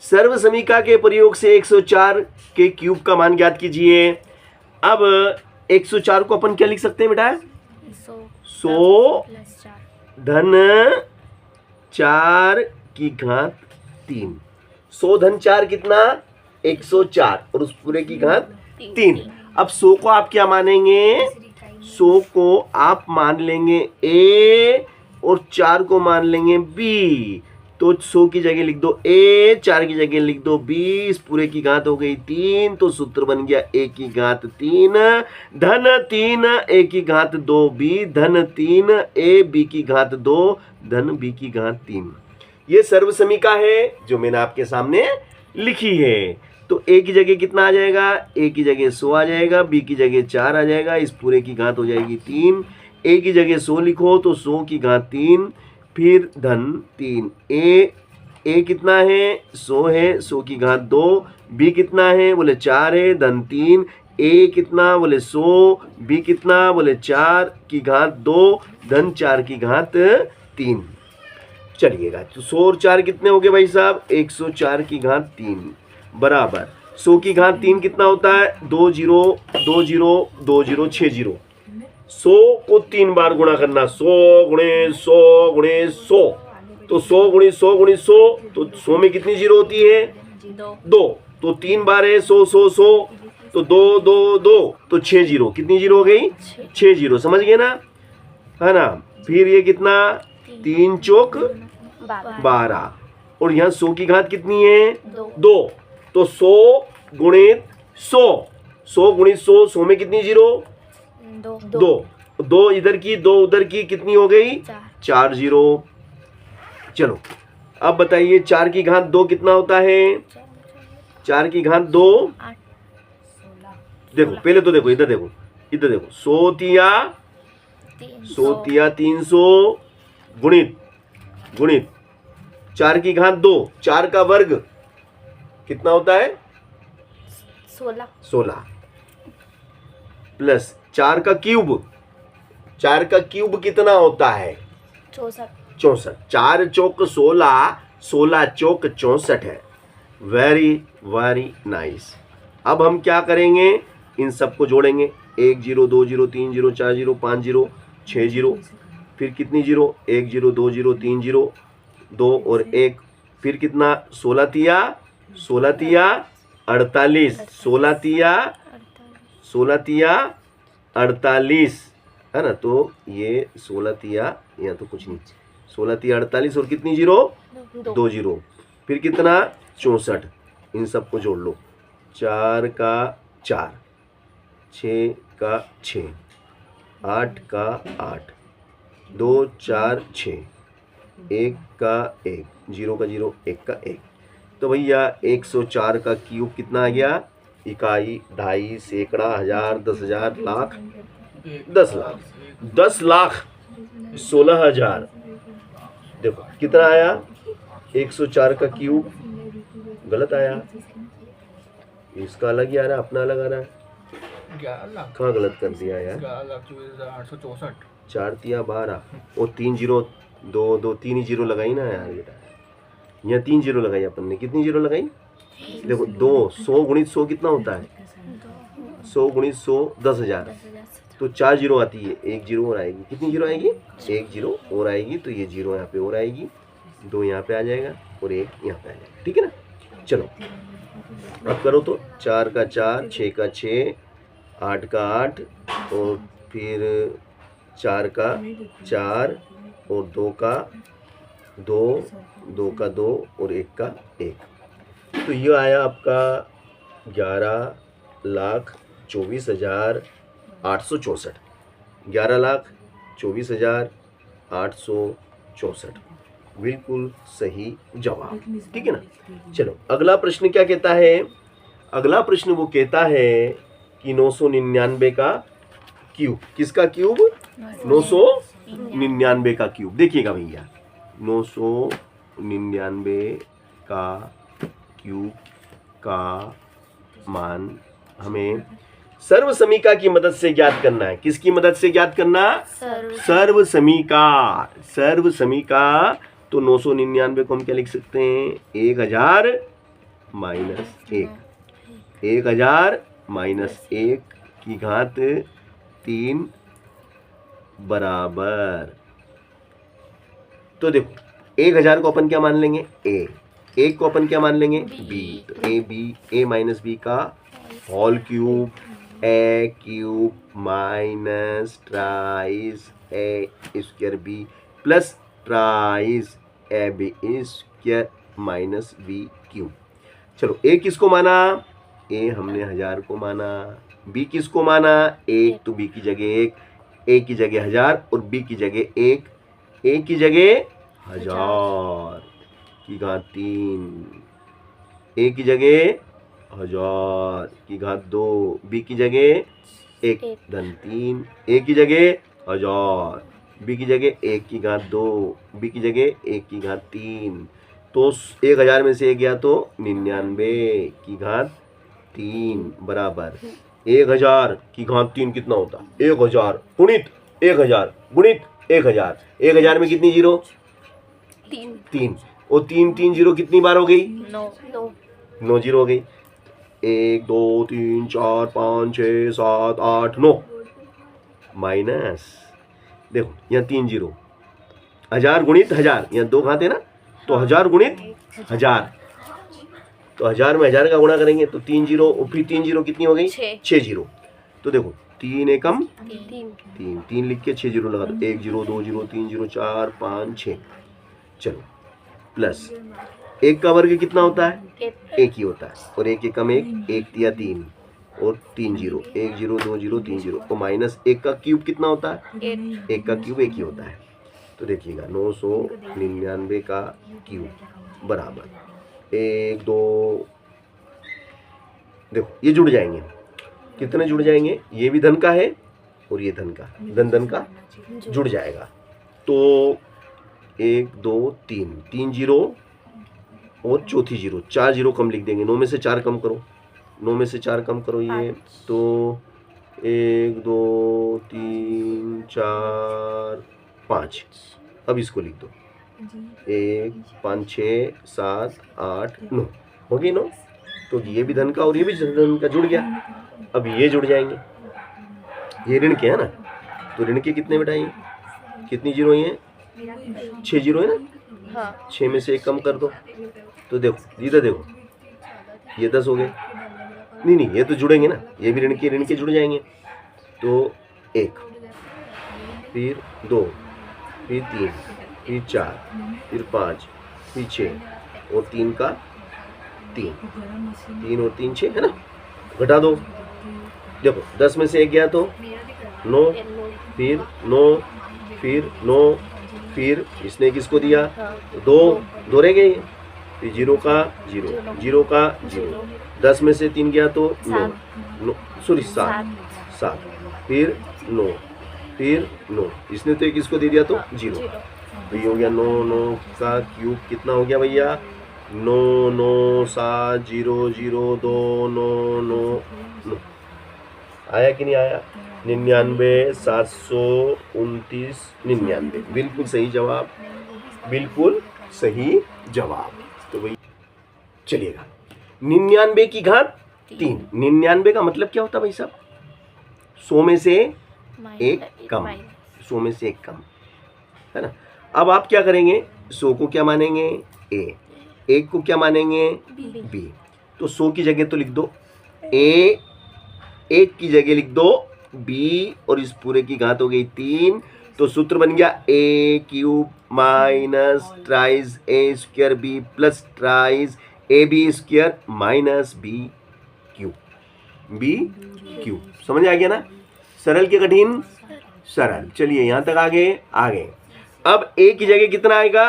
सर्व समीका के प्रयोग से 104 के क्यूब का मान ज्ञात कीजिए। अब 104 को अपन क्या लिख सकते हैं बेटा? 100 धन 4 की घात 3। 100 धन 4 कितना? 104 और उस पूरे की घात 3। अब 100 को आप क्या मानेंगे? 100 को आप मान लेंगे a और 4 को मान लेंगे b। तो 100 की जगह लिख दो a, 4 की जगह लिख दो b, इस पूरे की घात हो गई 3। तो सूत्र बन गया a की घात 3 धन 3 a की घात 2b धन 3 a b की घात 2 धन b की घात 3। ये सर्व समीका है जो मैंने आपके सामने लिखी है। तो a की जगह कितना आ जाएगा? a की जगह 100 आ जाएगा, b की जगह 4 आ जाएगा, इस पूरे की घात हो जाएगी 3। a की जगह 100 लिखो तो 100 की घात 3 फिर धन 3। a कितना है? 100 है, 100 की घात 2। b कितना है? बोले 4 है, धन 3। a कितना? बोले 100। b कितना? बोले 4 की घात 2 धन 4 की घात 3। चलिएगा, तो 100 और 4 कितने हो गए भाई साहब? 104 की घात 3 बराबर 100 की घात 3 कितना होता है? 2 0 2 0 2 0 6 0। 100 को 3 बार गुणा करना, 100 गुणे 100 गुणे 100। तो 100 गुणे 100 गुणे 100, तो 100 में कितनी जीरो होती है? 2। तो 3 बार है 100 100 100, तो 2 2 2, तो 6 जीरो। कितनी जीरो हो गई? 6 जीरो। समझ गए ना? है ना? फिर ये कितना? 3 चौक 12 और यहाँ 100 की घात कितनी है? 2। तो 100 गुणित 100, 100 गुणित 100, 100 में कितनी जीरो? 2 इधर की 2 उधर की, कितनी हो गई? 4 जीरो। चलो अब बताइए 4 की घात 2 कितना होता है? 4 की घात 2 देखो, पहले तो देखो, इधर देखो, इधर देखो, 100 तिया 300 गुणित गुणित 4 की घात 2, 4 का वर्ग कितना होता है? 16 प्लस 4 का क्यूब, 4 का क्यूब कितना होता है? 64। 4 चौक 16, 16 चौक 64 है। Very very nice. अब हम क्या करेंगे? इन सबको जोड़ेंगे, 1 0 2 0 3 0 4 0 5 0 6 0, फिर कितनी जीरो? 1 0 2 0 3 0 2 और 1, फिर कितना? 16 तिया 48, 16 तिया 48 है ना? तो ये 16 तिया, यहाँ तो कुछ नहीं, 16 तिया 48 और कितनी जीरो? 2 जीरो। फिर कितना? 64। इन सबको जोड़ लो, 4 का 4, 6 का 6, 8 का 8, 2 4 6, 1 का 1, 0 का 0, 1 का 1। तो भैया 104 का क्यूब कितना आ गया? इकाई, ढाई, सैकड़ा, हजार, 10,000, लाख, 10 लाख, 10 लाख 16,000। देखो कितना आया? 104 का क्यूब गलत आया, इसका अलग ही आ रहा है, अपना अलग आ रहा है। कहाँ गलत कर दिया यार? 4 तिया 12 और 3 जीरो, 2 2 3 ही जीरो लगाई ना यार बेटा, यहाँ 3 जीरो लगाई अपन ने। कितनी जीरो लगाई? देखो 2, 100 गुणित 100 कितना होता है? 100 गुणित 100 10,000। तो 4 जीरो आती है, 1 जीरो और आएगी। कितनी जीरो आएगी? 1 जीरो और आएगी, तो ये जीरो यहाँ पे और आएगी, 2 यहाँ पे आ जाएगा और 1 यहाँ पे आ जाएगा। ठीक है ना? चलो अब करो तो, 4 का 4, 6 का 6, 8 का 8 और फिर 4 का 4 और 2 का 2, 2 का 2 और 1 का 1। तो ये आया आपका 11,24,864। 11,24,864 बिल्कुल सही जवाब। ठीक है ना? चलो अगला प्रश्न क्या कहता है? अगला प्रश्न वो कहता है कि 999 का क्यूब। किसका क्यूब? 999 का क्यूब। देखिएगा भैया, 999 का क्यूब का मान हमें सर्व समीका की मदद से ज्ञात करना है। किसकी मदद से ज्ञात करना? सर्व समीका। सर्व समीका। तो 999 को हम क्या लिख सकते हैं? 1000 माइनस 1, 1000 माइनस 1 की घात 3 बराबर। तो देखो 1000 को अपन क्या मान लेंगे, ए, 1 को अपन क्या मान लेंगे, बी। तो A B, A minus B का whole cube, A cube minus thrice A square B plus thrice A B square minus B cube. चलो ए किसको माना, ए हमने 1000 को माना। बी किसको माना, 1, तो बी की जगह 1, ए की जगह 1000 और बी की जगह 1, ए की जगह 1000 की घात 3, ए की जगह 1000 की घात 2, बी की जगह 1 धन 3, ए की जगह 1000, बी की जगह 1 की घात 2, बी की जगह 1 की घात 3। तो 1000 में से 1 गया तो 99 की घात 3 बराबर 1000 की घात 3 कितना होता, 1000 गुणित 1000 गुणित 1000। 1000 में कितनी जीरो, 3, और 3 3 जीरो कितनी बार हो गई, 9 जीरो हो गई। 1 2 3 4 5 6 7 8 9 माइनस, देखो यहाँ 3 जीरो, 1000 गुणित 1000, यहाँ 2 घात है ना, तो 1000 गुणित 1000, तो 1000 में 1000 का गुणा करेंगे तो 3 जीरो, और फिर 3 जीरो कितनी हो गई, 6 जीरो। तो देखो 3 एकम 3 लिख के 6 जीरो लगा दो, 1 जीरो 2 जीरो 3 जीरो 4 5 6। चलो प्लस 1 का वर्ग कितना होता है, 1 ही होता है, और 1 एकम 1 दिया 3 और 3 जीरो, 1 जीरो 2 जीरो 3 जीरो, और माइनस 1 का क्यूब कितना होता है, 1 का क्यूब 1 ही होता है। तो देखिएगा 999 का क्यूब बराबर 1 2, देखो ये जुड़ जाएंगे, कितने जुड़ जाएंगे, ये भी धन का है और ये धन का, धन धन का जुड़ जाएगा। तो 1 2 3, 3 जीरो और चौथी जीरो, 4 जीरो कम लिख देंगे, 9 में से 4 कम करो, 9 में से 4 कम करो ये, तो 1 2 3 4 5। अब इसको लिख दो, 1 5 6 7 8 9 हो गई 9। तो ये भी धन का और ये भी धन का जुड़ गया। अब ये जुड़ जाएंगे, ये ऋण के है ना, तो ऋण के कितने बेटा, ये कितनी जीरो है, 6 जीरो है ना, 6 में से 1 कम कर दो, तो देखो इधर देखो ये 10 हो गए, नहीं ये तो जुड़ेंगे ना, ये भी ऋण के जुड़ जाएंगे। तो 1 फिर 2 फिर 3 फिर 4 फिर 5 फिर 6 और 3 का 3, 3 और 3 6 है ना, घटा दो, देखो 10 में से 1 गया तो 9, फिर 9 फिर 9 फिर इसने किसको दिया, 2 रह गए, फिर 0 का 0 0 का 0, 10 में से 3 गया तो 9 सॉरी 7 फिर 9 फिर 9, इसने तो किसको दे दिया तो 0। तो ये हो गया 9 9 का क्यूब कितना हो गया भैया, 9 9 7 0 0 2 9 9 9 आया कि नहीं आया, 99 729 99, बिल्कुल सही जवाब, बिल्कुल सही जवाब। तो भाई चलिएगा 99 की घात 3, 99 का मतलब क्या होता है भाई साहब, 100 में से 1 कम, 100 में से 1 कम है ना। अब आप क्या करेंगे, 100 को क्या मानेंगे, ए, 1 को क्या मानेंगे, बी। तो 100 की जगह तो लिख दो ए, 1 की जगह लिख दो बी, और इस पूरे की घात हो गई 3। तो सूत्र बन गया A cube minus thrice A square B plus thrice A B square minus B cube. समझ आ गया ना, सरल के कठिन सरल। चलिए यहाँ तक आगे। अब ए की जगह कितना आएगा,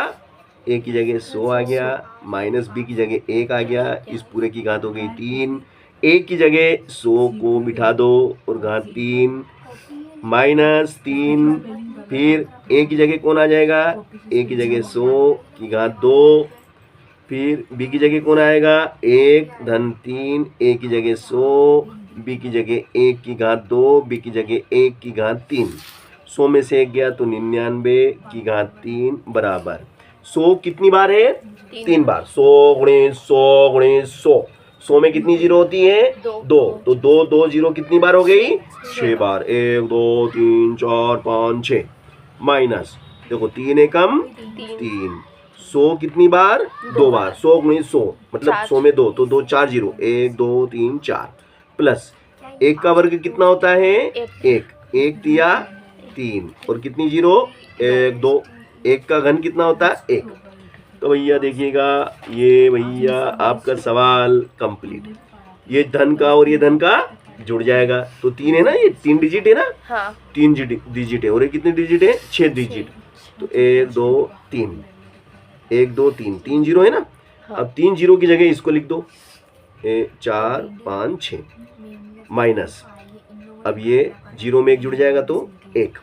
ए की जगह 100 आ गया, माइनस बी की जगह 1 आ गया, इस पूरे की घात हो गई 3। ए की जगह 100 को बिठा दो और घात 3 माइनस 3, फिर ए की जगह कौन आ जाएगा, ए की जगह 100 की घात 2, फिर बी की जगह कौन आएगा 1 धन 3, ए की जगह 100, बी की जगह 1 की घात 2, बी की जगह 1 की घात 3। 100 में से 1 गया तो 99 की घात 3 बराबर 100 कितनी बार है? 3 बार। 100 गुणे 100 गुणे 100, 100 में कितनी जीरो होती है? 2। तो 2 जीरो कितनी बार हो गई? 6 बार। 1 2 3 4 5 6 माइनस, देखो 3 एकम 3। 100 कितनी बार? 2 बार। 100 गुणे 100 मतलब 100 में 2, तो 2 4 जीरो, 1 2 3 4 प्लस 1 का वर्ग कितना होता है? 1। 1 तिया 3 और कितनी जीरो? 1 2। 1 का घन कितना होता है? 1। तो भैया देखिएगा, ये भैया आपका सवाल कंप्लीट। ये धन का और ये धन का जुड़ जाएगा, तो 3 है ना, ये 3 डिजिट है ना? हाँ। 3 डिजिट है और ये कितने डिजिट है? 6 डिजिट। तो 1 2 3, 1 2 3, 3 जीरो है ना? हाँ। अब 3 जीरो की जगह इसको लिख दो, 4 5 6 माइनस, अब ये जीरो में 1 जुड़ जाएगा तो 1।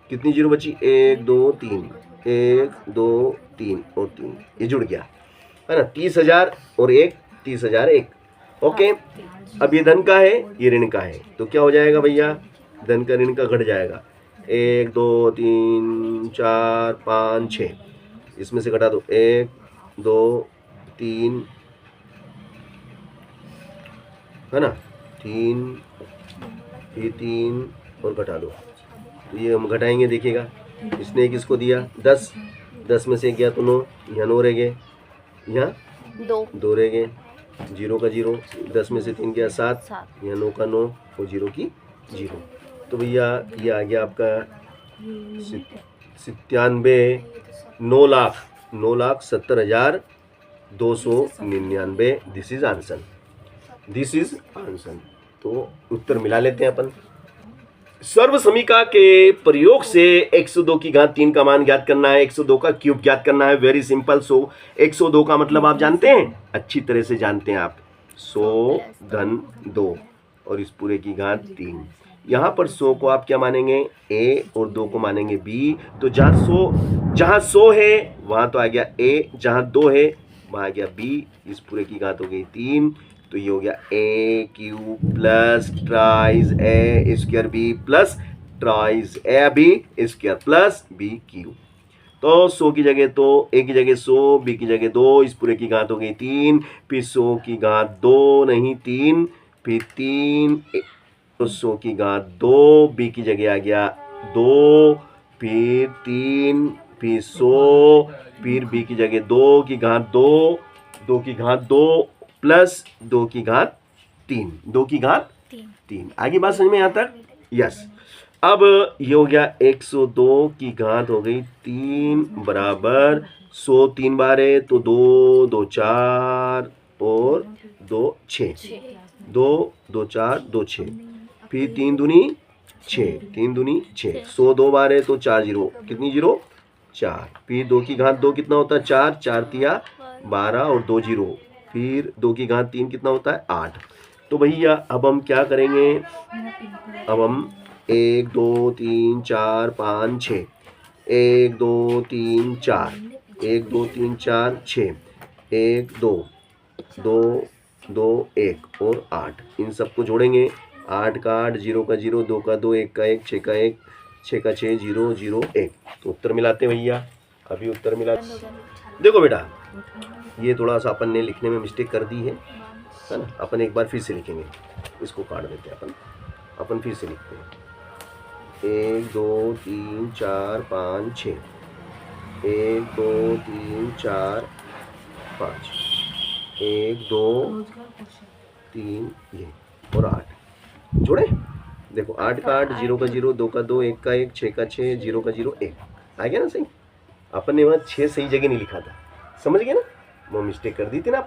कितनी जीरो बची? 1 2 3, 1 2 3 और 3, ये जुड़ गया है ना? 30,000 और 1 30,001। ओके। अब ये धन का है, ये ऋण का है, तो क्या हो जाएगा भैया? धन का ऋण का घट जाएगा। 1 2 3 4 5 6, इसमें से घटा दो 1 2 3 है ना, 3 ये 3 और घटा दो, तो ये हम घटाएंगे, देखिएगा इसने एक इसको दिया 10, 10 में से गया तो 9, यहाँ 9 रह गए, यहाँ 2 रह गए, 0 का 0, 10 में से 3 गया 7, यहाँ 9 का 9 और 0 की 0। तो भैया ये आ गया आपका 97, 9,70,299। This is answer, this is answer. तो उत्तर मिला लेते हैं अपन। सर्व समीका के प्रयोग से 102 की घात 3 का मान ज्ञात करना है, 102 का क्यूब ज्ञात करना है। Very simple. 102 का मतलब आप जानते हैं, अच्छी तरह से जानते हैं आप। 100 धन 2 और इस पूरे की घात 3। यहाँ पर 100 को आप क्या मानेंगे? ए और 2 को मानेंगे बी। तो जहाँ 100 है वहाँ तो आ गया ए, जहाँ 2 है वहाँ आ गया बी। इस पूरे की घात हो गई 3, तो ये हो गया A cube plus thrice A square B plus thrice A B square plus B cube. तो 100 की जगह तो ए की जगह 100, बी की जगह 2, इस पूरे की घात हो गई 3, फिर 100 की घात 2 नहीं 3, फिर 3, तो 100 की घात 2, बी की जगह आ गया 2, फिर 3, फिर 100, फिर बी की जगह 2 की घात 2, 2 की घात 2 प्लस 2 की घात 3, 2 की घात 3। आगे बात समझ में यहाँ तक? यस। अब ये हो गया 102 की घात हो गई 3 बराबर 100 3 बार है, तो 2 2 4 और 2 6, 2 2 4 2 6, फिर 3 दूनी 6, 3 दूनी 6। 100 2 बार है तो 4 जीरो, कितनी जीरो? 4। फिर 2 की घात 2 कितना होता है? 4, 4 तिया 12 और 2 जीरो, फिर 2 की घात 3 कितना होता है? 8। तो भैया अब हम क्या करेंगे? अब हम 1 2 3 4 5 6, 1 2 3 4, 1 2 3 4 6, 1 2 2 2 1 और 8, इन सबको जोड़ेंगे। 8 का 8, 0 का 0, 2 का 2, 1 का 1, 6 का 1, 6 का 6, 0 0 1। तो उत्तर मिलाते हैं भैया, अभी उत्तर मिला। देखो बेटा, ये थोड़ा सा अपन ने लिखने में मिस्टेक कर दी है ना? अपन एक बार फिर से लिखेंगे, इसको काट देते हैं अपन फिर से लिखते हैं। 1 2 3 4 5 6, 1 2 3 4 5, 1 2 3 ये और 8 जोड़े। देखो 8 का 8, 0 का 0, 2 का 2, 1 का 1, 6 का 6, 0 का 0 1 आ गया ना? सही। अपन ने वहाँ 6 सही जगह नहीं लिखा था, समझ गए ना? वो मिस्टेक कर दी थी ना अपन।